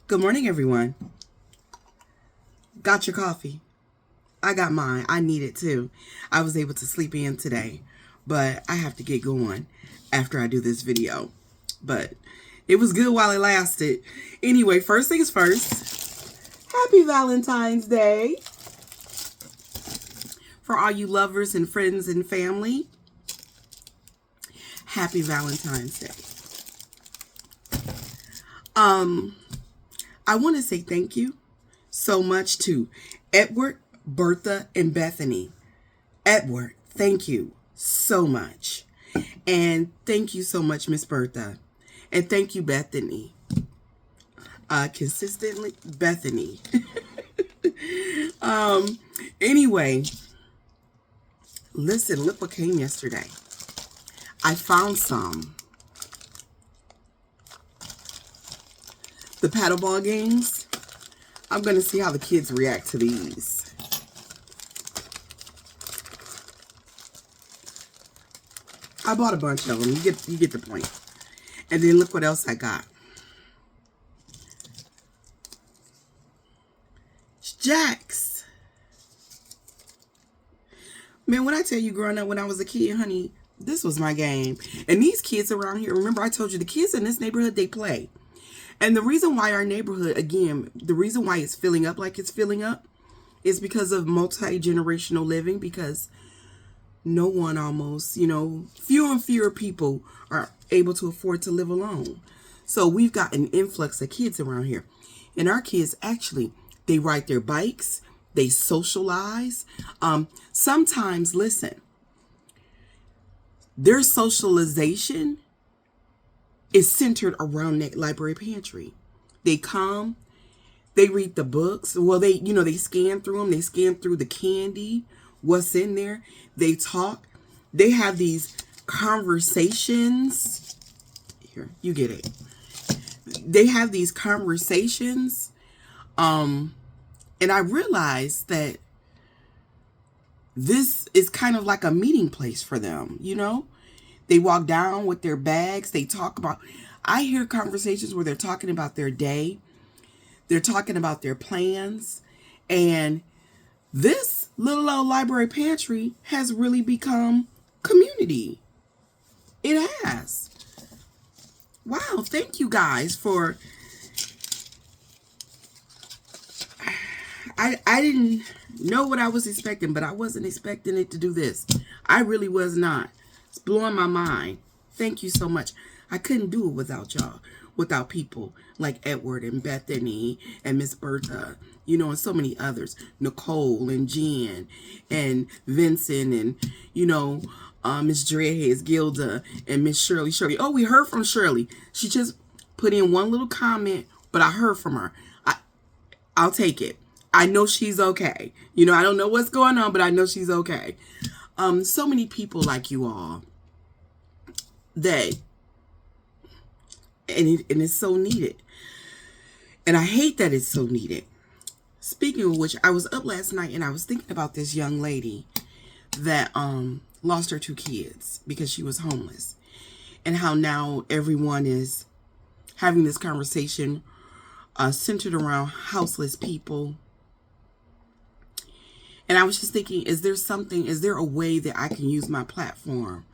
Good morning, everyone. Got your coffee? I got mine. I need it too. I was able to sleep in today, but I have to get going after I do this video. But it was good while it lasted. Anyway, first things first, happy Valentine's Day for all you lovers and friends and family. Happy Valentine's Day. I want to say thank you so much to Edward, Bertha, and Bethany. Edward, thank you so much. And thank you so much, Miss Bertha. And thank you, Bethany. Consistently, Bethany. Anyway, listen, look what came yesterday. I found some. The paddleball games. I'm going to see how the kids react to these. I bought a bunch of them. You get the point. And then look what else I got. Jacks. Man, when I tell you growing up when I was a kid, honey, this was my game. And these kids around here, remember I told you the kids in this neighborhood, they play. And the reason why our neighborhood, again, the reason why it's filling up like it's filling up is because of multi-generational living, because no one almost, fewer and fewer people are able to afford to live alone. So we've got an influx of kids around here. And our kids, actually, they ride their bikes, they socialize. Sometimes, listen, their socialization is centered around that library pantry. They come, they read the books. Well, they scan through them. They scan through the candy, what's in there. They talk. They have these conversations. Here, you get it. They have these conversations. And I realized that this is kind of like a meeting place for them, They walk down with their bags. They talk about, I hear conversations where they're talking about their day. They're talking about their plans. And this little old library pantry has really become community. It has. Wow. Thank you guys for, I didn't know what I was expecting, but I wasn't expecting it to do this. I really was not. It's blowing my mind. Thank you so much. I couldn't do it without y'all, without people like Edward and Bethany and Miss Bertha, and so many others, Nicole and Jen and Vincent and, Miss Dreadheads, Gilda and Miss Shirley. Oh, we heard from Shirley. She just put in one little comment, but I heard from her. I'll take it. I know she's okay. I don't know what's going on, but I know she's okay. So many people like you all that, and it's so needed. And I hate that it's so needed. Speaking of which, I was up last night and I was thinking about this young lady that lost her 2 kids because she was homeless, and how now everyone is having this conversation centered around houseless people. And I was just thinking, is there a way that I can use my platform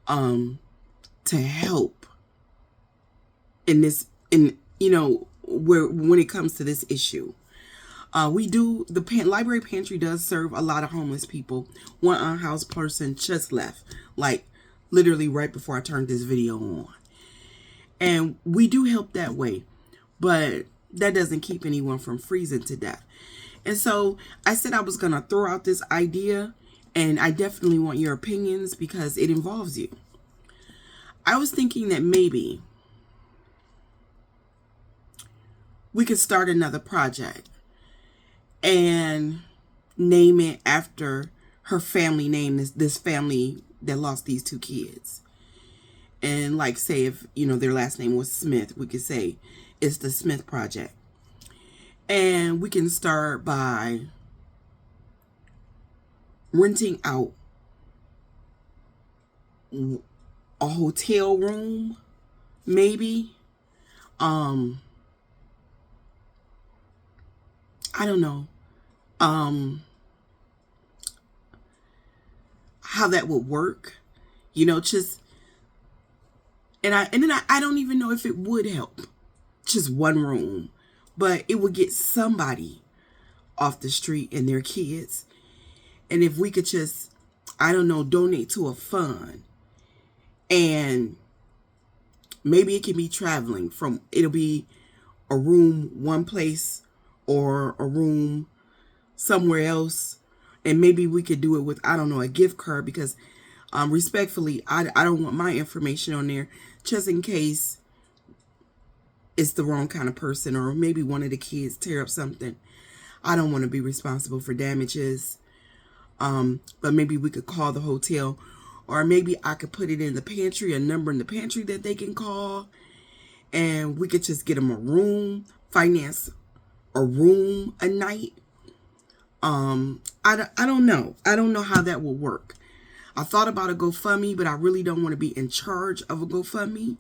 to help when it comes to this issue? The library pantry does serve a lot of homeless people. One unhoused person just left, like literally right before I turned this video on. And we do help that way, but that doesn't keep anyone from freezing to death. And so I said I was going to throw out this idea, and I definitely want your opinions because it involves you. I was thinking that maybe we could start another project and name it after her family name, this family that lost these 2 kids. And like, say if, their last name was Smith, we could say it's the Smith Project. And we can start by renting out a hotel room, maybe. I don't know how that would work, just, I don't even know if it would help, just one room, but it would get somebody off the street and their kids. And if we could just, I don't know, donate to a fund, and maybe it can be traveling from, it'll be a room one place or a room somewhere else. And maybe we could do it with, I don't know, a gift card, because respectfully, I don't want my information on there just in case it's the wrong kind of person, or maybe one of the kids tear up something. I don't want to be responsible for damages. But maybe we could call the hotel, or maybe I could put it in the pantry, a number in the pantry that they can call, and we could just get them a room, finance a room a night. I don't know. I don't know how that will work. I thought about a GoFundMe, but I really don't want to be in charge of a GoFundMe.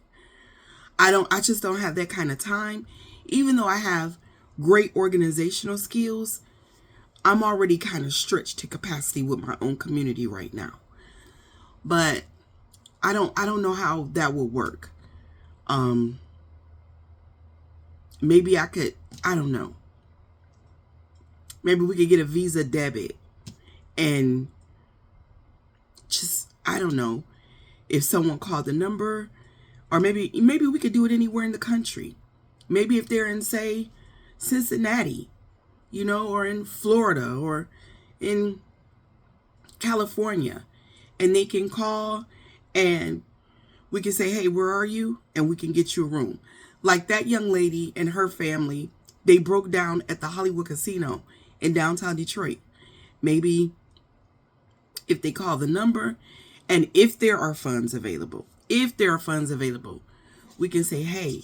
I just don't have that kind of time. Even though I have great organizational skills, I'm already kind of stretched to capacity with my own community right now. But I don't know how that will work. Maybe I could, I don't know. Maybe we could get a Visa debit, and just, I don't know, if someone called the number, or maybe we could do it anywhere in the country. Maybe if they're in, say, Cincinnati, or in Florida, or in California, and they can call, and we can say, hey, where are you? And we can get you a room. Like that young lady and her family, they broke down at the Hollywood Casino in downtown Detroit. Maybe if they call the number, and if there are funds available, we can say, hey,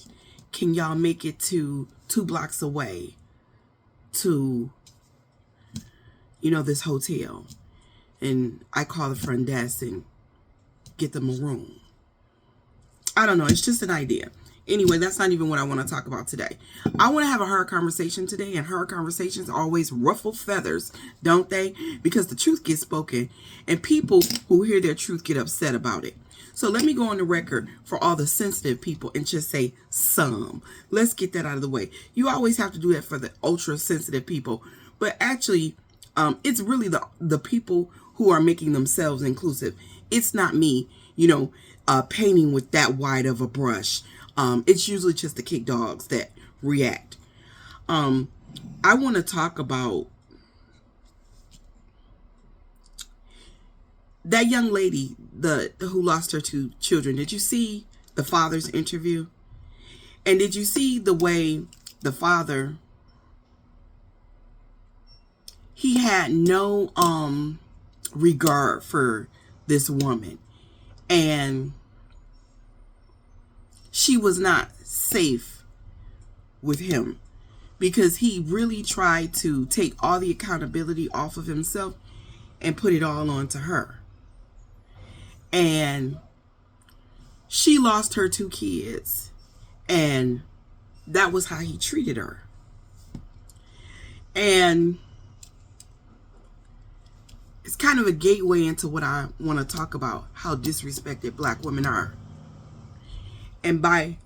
can y'all make it to 2 blocks away to, this hotel? And I call the front desk and get them a room. I don't know. It's just an idea. Anyway, that's not even what I want to talk about today. I want to have a hard conversation today, and hard conversations always ruffle feathers, don't they? Because the truth gets spoken, and people who hear their truth get upset about it. So let me go on the record for all the sensitive people and just say some. Let's get that out of the way. You always have to do that for the ultra sensitive people, but actually, it's really the people who are making themselves inclusive. It's not me, painting with that wide of a brush. It's usually just the kick dogs that react. I want to talk about that young lady who lost her 2 children. Did you see the father's interview? And did you see the way the father, he had no regard for this woman, and she was not safe with him, because he really tried to take all the accountability off of himself and put it all onto her. And she lost her 2 kids, and that was how he treated her. And it's kind of a gateway into what I want to talk about, how disrespected Black women are, and by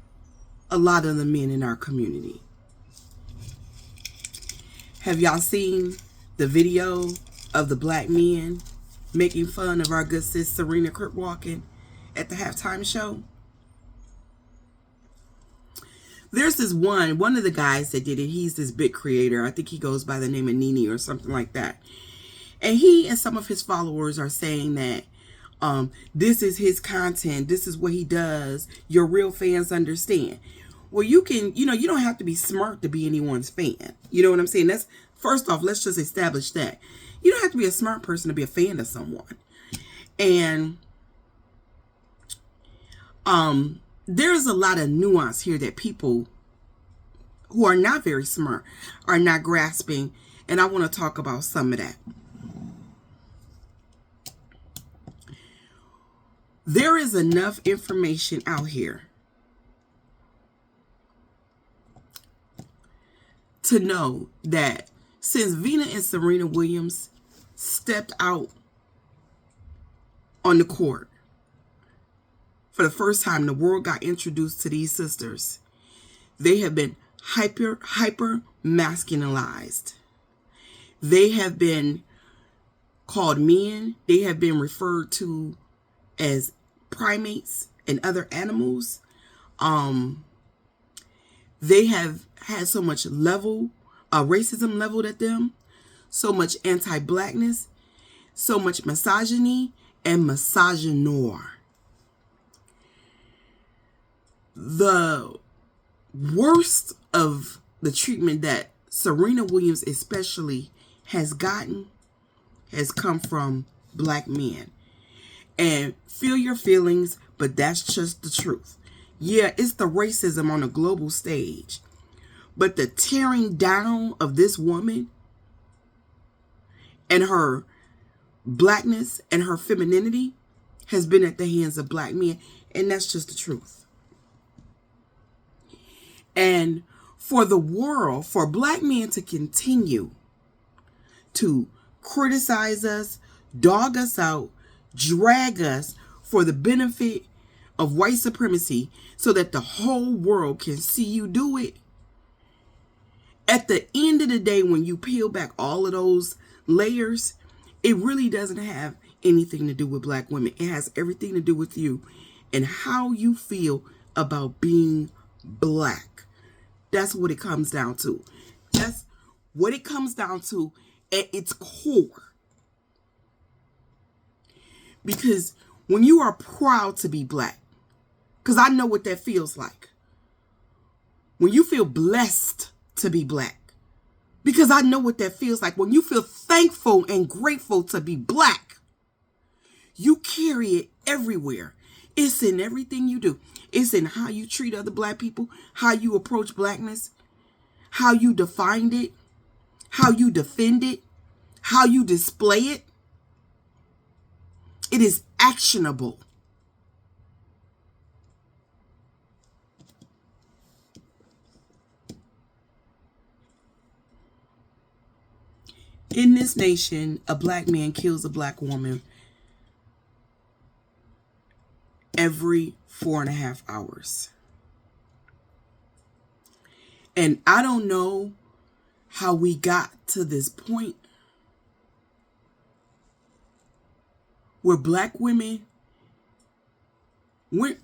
a lot of the men in our community. Have y'all seen the video of the Black men making fun of our good sis Serena walking at the halftime show? There's this one of the guys that did it. He's this big creator. I think he goes by the name of Nini or something like that. And he and some of his followers are saying that this is his content. This is what he does. Your real fans understand. Well, you can, you don't have to be smart to be anyone's fan. You know what I'm saying? That's, first off, let's just establish that. You don't have to be a smart person to be a fan of someone. And there's a lot of nuance here that people who are not very smart are not grasping. And I want to talk about some of that. There is enough information out here to know that Since Venus and Serena Williams stepped out on the court for the first time, the world got introduced to these sisters. They have been hyper masculinized. They have been called men. They have been referred to as primates and other animals. They have had so much racism leveled at them, so much anti-blackness, so much misogyny and misogynoir. The worst of the treatment that Serena Williams especially has gotten has come from black men. And feel your feelings, but that's just the truth. Yeah, it's the racism on a global stage. But the tearing down of this woman and her blackness and her femininity has been at the hands of black men. And that's just the truth. And for the world, for black men to continue to criticize us, dog us out, drag us for the benefit of white supremacy so that the whole world can see you do it. At the end of the day, when you peel back all of those layers, it really doesn't have anything to do with black women. It has everything to do with you and how you feel about being black. That's what it comes down to. That's what it comes down to at its core. Because when you are proud to be black, because I know what that feels like. When you feel blessed to be black, because I know what that feels like. When you feel thankful and grateful to be black, you carry it everywhere. It's in everything you do. It's in how you treat other black people, how you approach blackness, how you defined it, how you defend it, how you display it. It is actionable. In this nation, a black man kills a black woman every 4.5 hours. And I don't know how we got to this point where black women went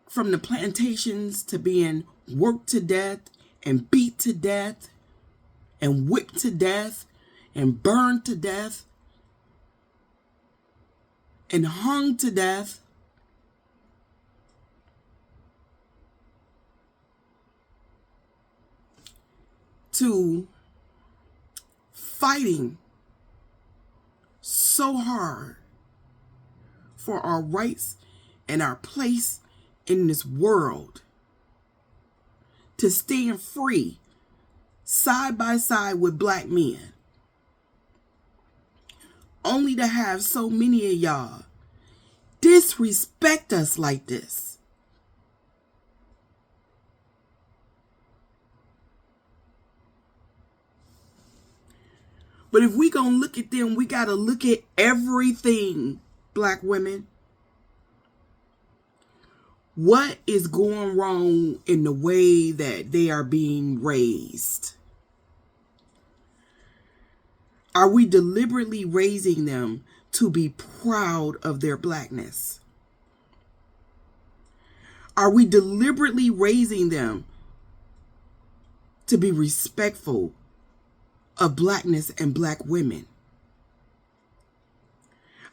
from the plantations to being worked to death and beat to death and whipped to death and burned to death and hung to death. To fighting so hard for our rights and our place in this world, to stand free side by side with black men, only to have so many of y'all disrespect us like this. But if we gonna look at them, we gotta look at everything, black women. What is going wrong in the way that they are being raised? Are we deliberately raising them to be proud of their blackness? Are we deliberately raising them to be respectful of blackness and black women?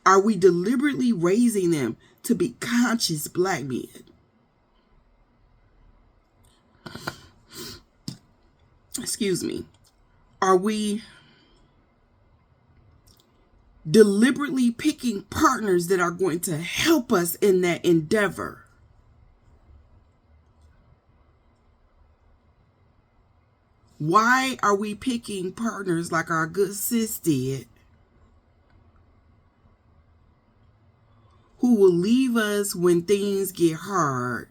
Are we deliberately raising them to be conscious black men? Excuse me. Are we deliberately picking partners that are going to help us in that endeavor? Why are we picking partners like our good sis did, who will leave us when things get hard,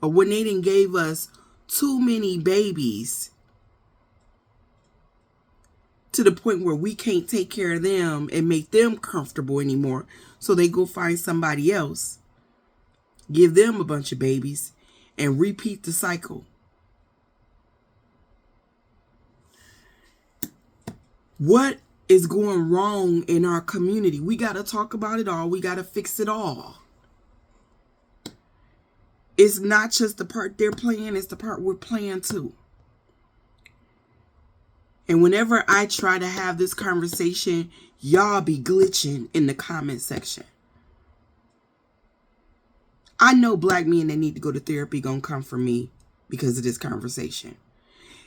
or when they done gave us too many babies to the point where we can't take care of them and make them comfortable anymore. So they go find somebody else, give them a bunch of babies, and repeat the cycle. What is going wrong in our community? We got to talk about it all. We got to fix it all. It's not just the part they're playing, it's the part we're playing too. And whenever I try to have this conversation, y'all be glitching in the comment section. I know black men that need to go to therapy gonna come for me because of this conversation.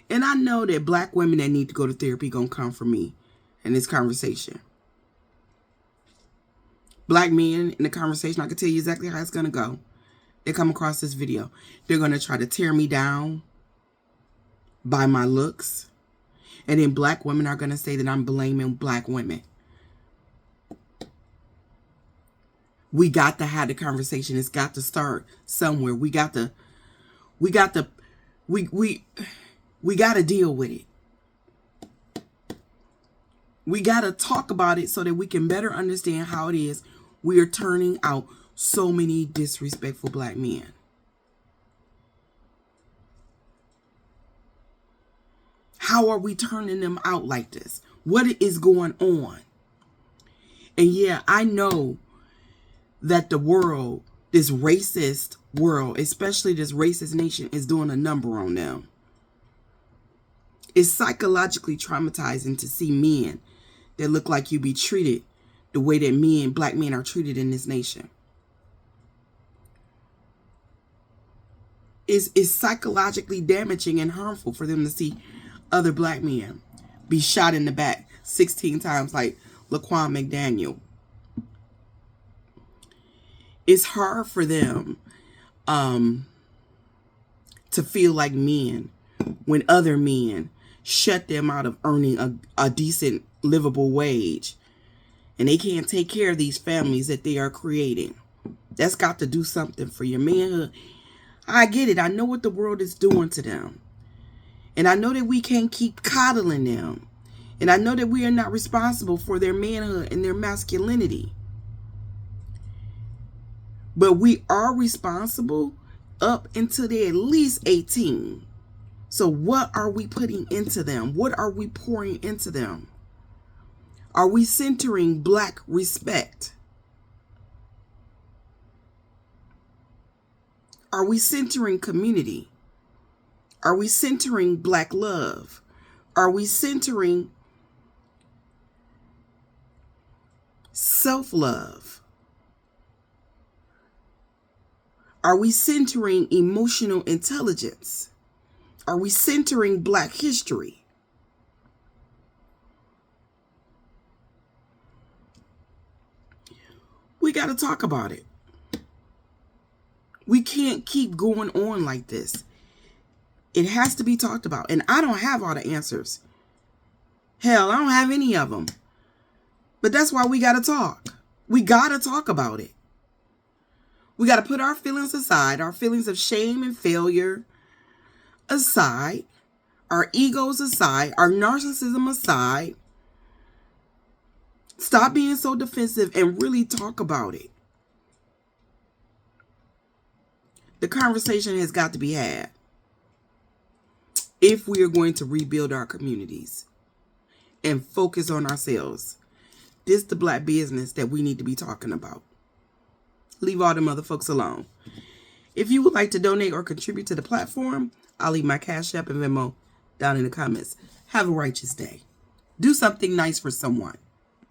And I know that black women that need to go to therapy gonna come for me in this conversation. Black men in the conversation, I can tell you exactly how it's gonna go. They come across this video. They're gonna try to tear me down by my looks. And then black women are going to say that I'm blaming black women. We got to have the conversation. It's got to start somewhere. We got to deal with it. We got to talk about it so that we can better understand how it is we are turning out so many disrespectful black men. How are we turning them out like this? What is going on? And yeah, I know that the world, this racist world, especially this racist nation, is doing a number on them. It's psychologically traumatizing to see men that look like you be treated the way that black men are treated in this nation. It's psychologically damaging and harmful for them to see other black men be shot in the back 16 times like Laquan McDaniel. It's hard for them to feel like men when other men shut them out of earning a decent livable wage, and they can't take care of these families that they are creating. That's got to do something for your manhood. I get it. I know what the world is doing to them. And I know that we can't keep coddling them. And I know that we are not responsible for their manhood and their masculinity. But we are responsible up until they're at least 18. So what are we putting into them? What are we pouring into them? Are we centering black respect? Are we centering community? Are we centering black love? Are we centering self-love? Are we centering emotional intelligence? Are we centering black history? We got to talk about it. We can't keep going on like this. It has to be talked about. And I don't have all the answers. Hell, I don't have any of them. But that's why we got to talk. We got to talk about it. We got to put our feelings aside, our feelings of shame and failure aside, our egos aside, our narcissism aside. Stop being so defensive and really talk about it. The conversation has got to be had if we are going to rebuild our communities and focus on ourselves. This is the black business that we need to be talking about. Leave all them other folks alone. If you would like to donate or contribute to the platform, I'll leave my Cash App and Venmo down in the comments. Have a righteous day. Do something nice for someone.